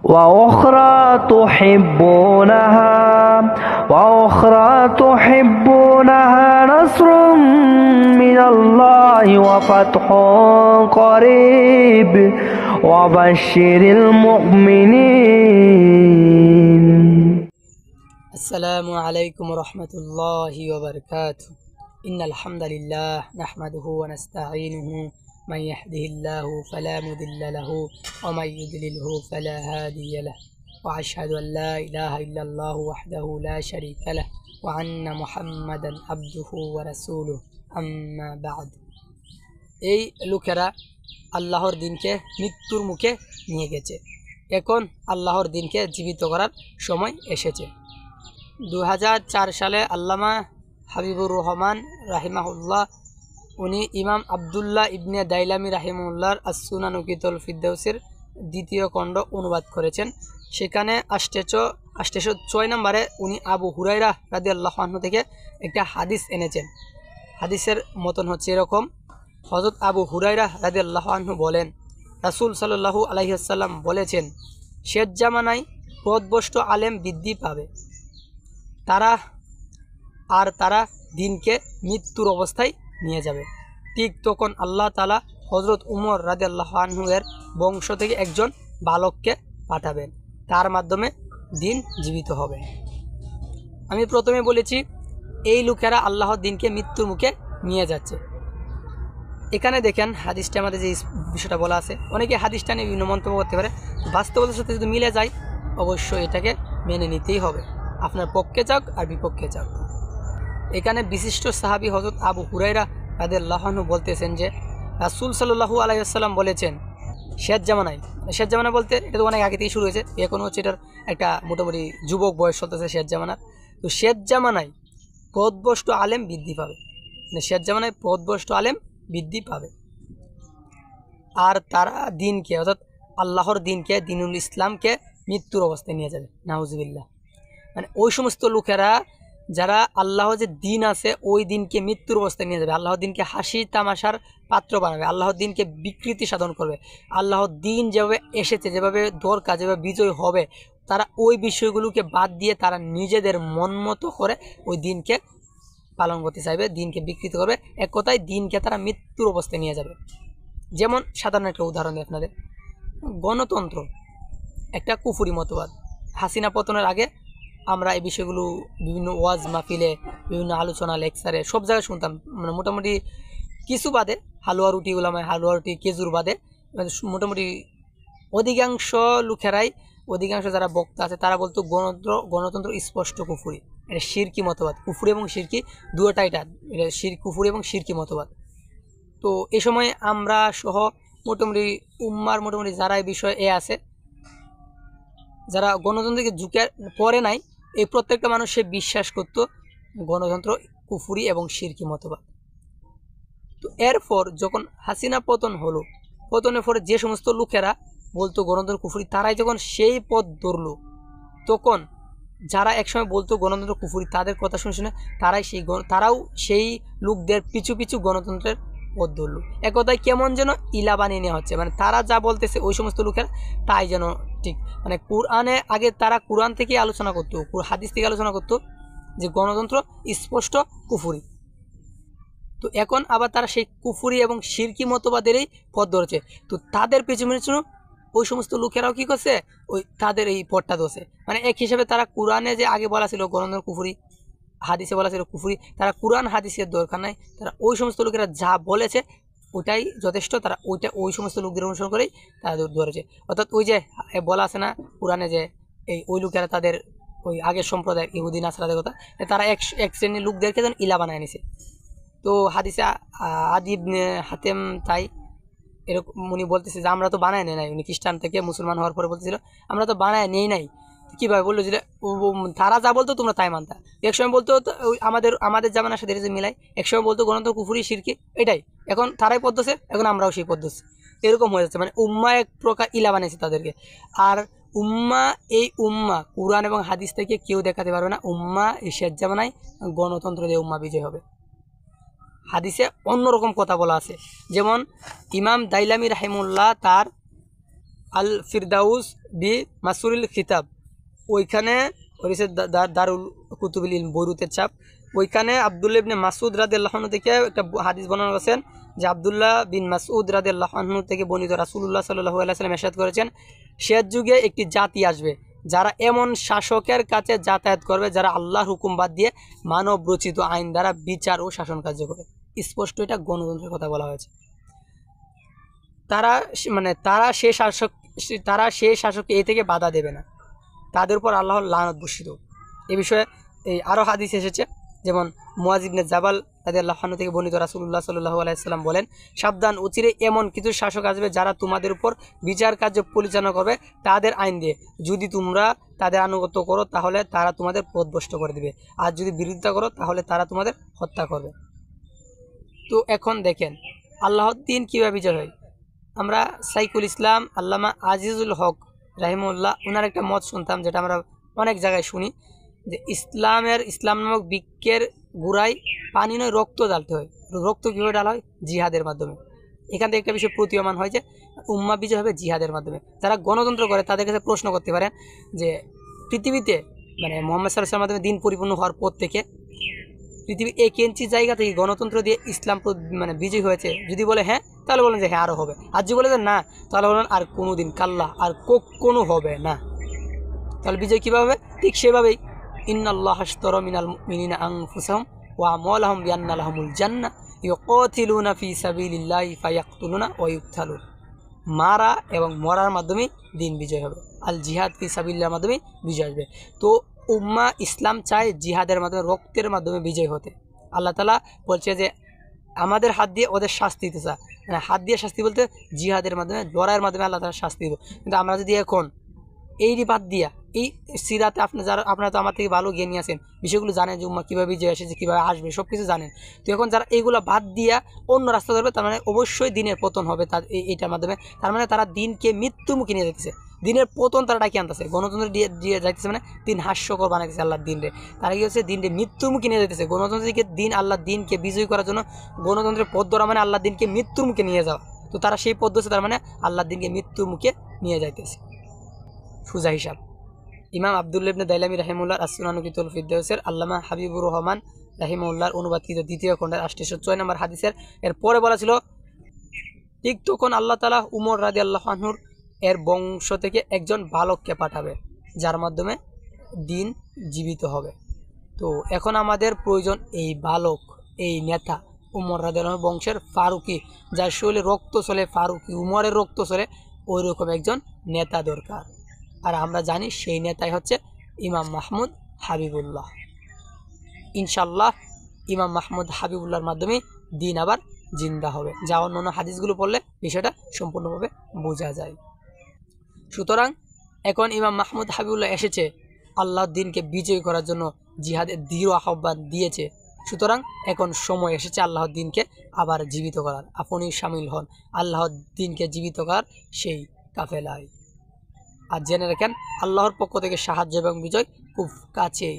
وأخرى تحبونها نصر من الله وفتح قريب وبشر المؤمنين. السلام عليكم ورحمة الله وبركاته. إن الحمد لله نحمده ونستعينه من يهده الله فلا مضل له ومن يضلله فلا هادي له وأشهد أن لا إله إلا الله وحده لا شريك له وأن محمدا عبده ورسوله أما بعد. এই লোকেরা আল্লাহর দিনকে মৃত্যুর মুখে নিয়ে গেছে। এখন আল্লাহর দিনকে জীবিত করার সময় এসেছে। 2004 সালে আল্লামা হাবিবুর রহমান রাহিমাহুল্লাহ উনি ইমাম আবদুল্লাহ ইবনে দাইলামি রাহিমাহুল্লাহর আস-সুনান কিতুল ফিরদাউসের দ্বিতীয় খণ্ড অনুবাদ করেছেন। সেখানে 806 নম্বরে উনি আবু হুরায়রা রাদিয়াল্লাহু আনহু থেকে একটা হাদিস এনেছেন। হাদিসের মতন হচ্ছে এরকম: হযরত আবু হুরায়রা রাদিয়াল্লাহু আনহু বলেন, রাসূল সাল্লাল্লাহু আলাইহি ওয়াসাল্লাম বলেছেন, শেষ জামানায় পথভ্রষ্ট আলেম বৃদ্ধি পাবে, তারা দিনকে মৃত্যুর অবস্থায় নিয়ে যাবে। ঠিক তখন আল্লাহ তাআলা হযরত উমর রাদিয়াল্লাহু আনহু এর বংশ থেকে একজন বালককে পাঠাবেন, তার মাধ্যমে দিন জীবিত হবে। আমি প্রথমে বলেছি এই লোকেরা আল্লাহর দিনকে মৃত্যুর মুখে নিয়ে যাচ্ছে। এখানে দেখেন হাদিসটা আমাদের যে বিষয়টা বলা আছে, অনেকে হাদিসটা নিয়ে বিভিন্ন মন্তব্য করতে পারে। বাস্তবতার সাথে যদি মিলে যায় অবশ্যই এটাকে মেনে নিতেই হবে, আপনার পক্ষে যাক আর বিপক্ষে যাক। এখানে বিশিষ্ট সাহাবী হযরত আবু হুরায়রা রাদিয়াল্লাহু আনহু বলতেছেন যে রাসূল সাল্লাল্লাহু আলাইহি ওয়াসাল্লাম বলেছেন, শেষ জামানা বলতে এটা তো অনেক আগে থেকেই শুরু হয়েছে, এখন হচ্ছে এটার একটা মোটামুটি যুবক বয়স চলতেছে শেষ জামানার। তো শেষ জামানায় পথভ্রষ্ট আলেম বৃদ্ধি পাবে, বৃদ্ধি পাবে আর তারা দিনকে অর্থাৎ আল্লাহর দিনকে, দিনুল ইসলামকে মৃত্যুর অবস্থায় নিয়ে যাবে। নাউজুবিল্লাহ। মানে ওই সমস্ত লোকেরা যারা আল্লাহ যে দিন আছে ওই দিনকে মৃত্যুর অবস্থায় নিয়ে যাবে, আল্লাহর দিনকে হাসি তামাশার পাত্র বানাবে, আল্লাহর দিনকে বিকৃতি সাধন করবে। আল্লাহর দিন যেভাবে এসেছে, যেভাবে দরকার, যেভাবে বিজয় হবে, তারা ওই বিষয়গুলোকে বাদ দিয়ে তারা নিজেদের মন মতো করে ওই দিনকে পালন করতে চাইবে, দিনকে বিকৃত করবে। এক কথায় দিনকে তারা মৃত্যুর অবস্থায় নিয়ে যাবে। যেমন সাধারণ একটা উদাহরণ দিই আপনাদের, গণতন্ত্র একটা কুফরি মতবাদ। হাসিনা পতনের আগে আমরা এই বিষয়গুলো বিভিন্ন ওয়াজ মাহফিলে, বিভিন্ন আলোচনা, লেকচারে সব জায়গায় শুনতাম। মানে মোটামুটি কিছু বাদে, হালুয়া রুটি উলামায় হালুয়া রুটি খেজুর বাদে মোটামুটি অধিকাংশ যারা বক্তা আছে তারা বলতো গণতন্ত্র স্পষ্ট কুফরি, এটা শিরকি মতবাদ। কুফরি এবং শিরকি দুটোটাই, এটা কুফরি এবং শিরকি মতবাদ। তো এই সময় আমরা সহ মোটামুটি উম্মার মোটামুটি যারা এই বিষয়ে আছে, যারা গণতন্ত্রকে ঝুঁকে পড়ে নাই, এই প্রত্যেকটা মানুষ সে বিশ্বাস করত গণতন্ত্র কুফরি এবং শিরকি মতবাদ। তো এরপর যখন হাসিনা পতন হলো, পতনের পরে যে সমস্ত লোকেরা বলতো গণতন্ত্র কুফরি, তারাই যখন সেই পথ ধরলো, তখন যারা একসময় বলতো গণতন্ত্র কুফরি তাদের কথা শুনে শুনে তারাও সেই লোকদের পিছু পিছু গণতন্ত্রের পথ ধরলো। একথায় কেমন যেন ইলা বানিয়ে নেওয়া হচ্ছে, মানে তারা যা বলতেছে ওই সমস্ত লোকের তাই যেন ঠিক। মানে কোরআনে আগে তারা কোরআন থেকে আলোচনা করতো, হাদিস থেকে আলোচনা করতো যে গণতন্ত্র স্পষ্ট কুফরি। তো এখন আবার তারা সেই কুফরি এবং শিরকি মতবাদেরই পথ ধরেছে। তো তাদের পেছনে ওই সমস্ত লোকেরাও কি করছে, ওই তাদের এই পথটা ধরছে। মানে এক হিসেবে তারা কোরআনে যে আগে বলা ছিল গণতন্ত্র কুফরি, হাদিসে বলা ছিল কুফরি, তারা কোরআন হাদিসের দরকার নাই, তারা ওই সমস্ত লোকেরা যা বলেছে ওটাই যথেষ্ট, তারা ওই সমস্ত লোকদের অনুসরণ করেই তারা ধরেছে। অর্থাৎ ওই যে বলা আছে না কোরআনে যে ওই লোকেরা তাদের ওই আগের সম্প্রদায় ইহুদি নাসরাদের কথা, তারা এক শ্রেণীর লোকদেরকে যেন ইলা বানায় নিছে। তো হাদিসে আদি ইবনে হাতেম তাই এরকম উনি বলতেছে যে আমরা তো বানায় নেই নাই, উনি খ্রিস্টান থেকে মুসলমান হওয়ার পরে বলতেছিল আমরা তো বানায় নেই নাই। কীভাবে বললো যে তারা যা বলতো তোমরা তাই মানতা। একসময় বলতো আমাদের জামানার সাথে যে মিলাই, একসময় বলতো গণতন্ত্র কুফরি শিরকি, এটাই এখন তারাই পদ্ধতি, এখন আমরাও সেই পদ্ধতি, এরকম হয়ে যাচ্ছে। মানে উম্মা এক প্রকার ইলা বানিয়েছে তাদেরকে। আর এই উম্মা কুরআন এবং হাদিস থেকে কেউ দেখাতে পারবে না উম্মা এই শেষ জামানায় গণতন্ত্র দিয়ে উম্মা বিজয় হবে। হাদিসে অন্যরকম কথা বলা আছে, যেমন ইমাম দাইলামি রাহিমুল্লাহ তার আল ফিরদাউস বি মাসুরিল খিতাব, ওইখানে হয়েছে দারুল কুতুবুল ইলম বৈরুতের ছাপ। ওইখানে আব্দুল্লাহ ইবনে মাসউদ রাদিয়াল্লাহু আনহু থেকে একটা হাদিস বর্ণনা করেছেন যে আব্দুল্লাহ বিন মাসউদ রাদিয়াল্লাহু আনহু থেকে বর্ণিত রাসূলুল্লাহ সাল্লাল্লাহু আলাইহি ওয়াসাল্লাম ইরশাদ করেছেন, শেষ যুগে একটি জাতি আসবে যারা এমন শাসকের কাছে যাতায়াত করবে যারা আল্লাহর হুকুম বাদ দিয়ে মানব রচিত আইন দ্বারা বিচার ও শাসন কার্য করে। স্পষ্ট এটা গণতন্ত্রের কথা বলা হয়েছে। তারা সে শাসককে এ থেকে বাধা দেবে না, তাদের উপর আল্লাহর লানত বর্ষিত। এ বিষয়ে এই আরও হাদিস এসেছে, যেমন মুয়াজ ইবনে জাবাল রাদিয়াল্লাহু আনহু থেকে বর্ণিত রাসূলুল্লাহ সাল্লাল্লাহু আলাইহি ওয়াসাল্লাম বলেন, সাবধান, অচিরে এমন কিছু শাসক আসবে যারা তোমাদের উপর বিচার কার্য পরিচালনা করবে তাদের আইন দিয়ে। যদি তোমরা তাদের আনুগত্য করো তাহলে তারা তোমাদের পথভ্রষ্ট করে দেবে, আর যদি বিরোধিতা করো তাহলে তারা তোমাদের হত্যা করবে। তো এখন দেখেন আল্লাহর দিন কীভাবে বিজয় হয়। আমরা সাইকুল ইসলাম আল্লামা আজিজুল হক রাহিমউল্লাহ ওনার একটা মত শুনতাম, যেটা আমরা অনেক জায়গায় শুনি, যে ইসলাম নামক বৃক্ষের গোড়ায় পানি নয় রক্ত ঢালতে হয়। রক্ত কীভাবে ঢালা হয়? জিহাদের মাধ্যমে। এখান থেকে একটা বিষয় প্রতীয়মান হয় যে উম্মাহ বিজয় হবে জিহাদের মাধ্যমে। যারা গণতন্ত্র করে তাদের কাছে প্রশ্ন করতে পারেন যে পৃথিবীতে মুহাম্মদ সাল্লাল্লাহু আলাইহি ওয়াসাল্লামের মাধ্যমে দিন পরিপূর্ণ হওয়ার পর থেকে পৃথিবীর 1 ইঞ্চি জায়গা থেকে গণতন্ত্র দিয়ে ইসলাম বিজয় হয়েছে। যদি বলে হ্যাঁ, তাহলে বলেন যে হ্যাঁ আরও হবে। আর যদি বলে যে না, তাহলে বলেন আর কোনো দিন কাল্লা, আর কখনো হবে না। তাহলে বিজয় কীভাবে হবে? ঠিক সেভাবেই, ইন্নাল্লাহা আশতারা মিনাল মুমিনিনা আনফুসাহুম ওয়া আমওয়ালাহুম বিআন্না লাহুমুল জান্নাহ ইউকাতিলুনা ফি সাবিলিল্লাহি ফায়াকতুলুনা ওয়া ইউকতালুন। মারা এবং মরার মাধ্যমে দিন বিজয় হবে। আল জিহাদ ফি সাবিলিল্লাহর মাধ্যমে বিজয় আসবে। তো উম্মাহ ইসলাম চায় জিহাদের মাধ্যমে, রক্তের মাধ্যমে বিজয় হতে। আল্লাহ তাআলা বলছে যে আমাদের হাত দিয়ে ওদের শাস্তি দিতে চায়, হাত দিয়ে শাস্তি বলতে জিহাদের মাধ্যমে, লড়াইয়ের মাধ্যমে আল্লাহ তাআলা শাস্তি দিব। কিন্তু আমরা যদি এখন এই বাদ দিয়া এই সিরাতে আপনারা তো আমার থেকে ভালো জ্ঞানী আছেন, বিষয়গুলো জানেন যে উম্মাহ কীভাবে বিজয় এসেছে, কীভাবে আসবে, সব কিছু জানেন। তো এখন যারা এইগুলো বাদ দিয়া অন্য রাস্তা ধরবে, তার মানে অবশ্যই দিনের পতন হবে এইটার মাধ্যমে। তার মানে তারা দিনকে মৃত্যুমুখী নিয়ে যেতেছে, দিনের পতন তারা ডাকি আনতেছে, গণতন্ত্র দিয়ে যাইতেছে, দিন হাস্যকর বানাইতেছে আল্লাহর দিনরে। তারা কি হচ্ছে দিনকে মৃত্যুমুখী নিয়ে যেতেছে। গণতন্ত্রকে আল্লাহর দিনকে বিজয় করার জন্য গণতন্ত্রের পথ ধরা মানে আল্লাহর দিনকে মৃত্যুর মুখে নিয়ে যাওয়া। তো তারা সেই পথ ধরছে, তার মানে আল্লাহর দিনকে মৃত্যুর মুখে নিয়ে যাইতেছে। সুজা হিসাব ইমাম আব্দুল্লাহ ইবনে দাইলামি রাহিমাহুল্লাহ as-সুনানুল ফিরদাউসের আল্লামা হাবিবুর রহমান রাহিমাহুল্লাহর অনুবাদকৃত 2য় খণ্ডের 806 নম্বর হাদিসের এরপরে বলা ছিল, ঠিক তখন আল্লাহ তাআলা উমর রাদিয়াল্লাহু আনহুর এর বংশ থেকে একজন বালককে পাঠাবে, যার মাধ্যমে দিন জীবিত হবে। তো এখন আমাদের প্রয়োজন এই বালক, এই নেতা, উমর রাদিয়াল্লাহু আনহু বংশের ফারুকি, যার শরীরে রক্ত চলে, ফারুকি উমরের রক্ত চলে, ওই রকম একজন নেতা দরকার। আর আমরা জানি সেই নেতাই হচ্ছে ইমাম মাহমুদ হাবিবুল্লাহ। ইনশাল্লাহ ইমাম মাহমুদ হাবিবুল্লাহর মাধ্যমে দিন আবার জিন্দা হবে, যা অন্য হাদিসগুলো পড়লে বিষয়টা সম্পূর্ণভাবে বোঝা যায়। সুতরাং এখন ইমাম মাহমুদ হাবিবুল্লাহ এসেছে আল্লাহর দিনকে বিজয় করার জন্য, জিহাদের দৃঢ় আহ্বান দিয়েছে। সুতরাং এখন সময় এসেছে আল্লাহর দিনকে আবার জীবিত করার। আপনি শামিল হন আল্লাহর দিনকে জীবিত করার সেই কাফেলায়। আর জেনে রাখেন আল্লাহর পক্ষ থেকে সাহায্য এবং বিজয় খুব কাছেই।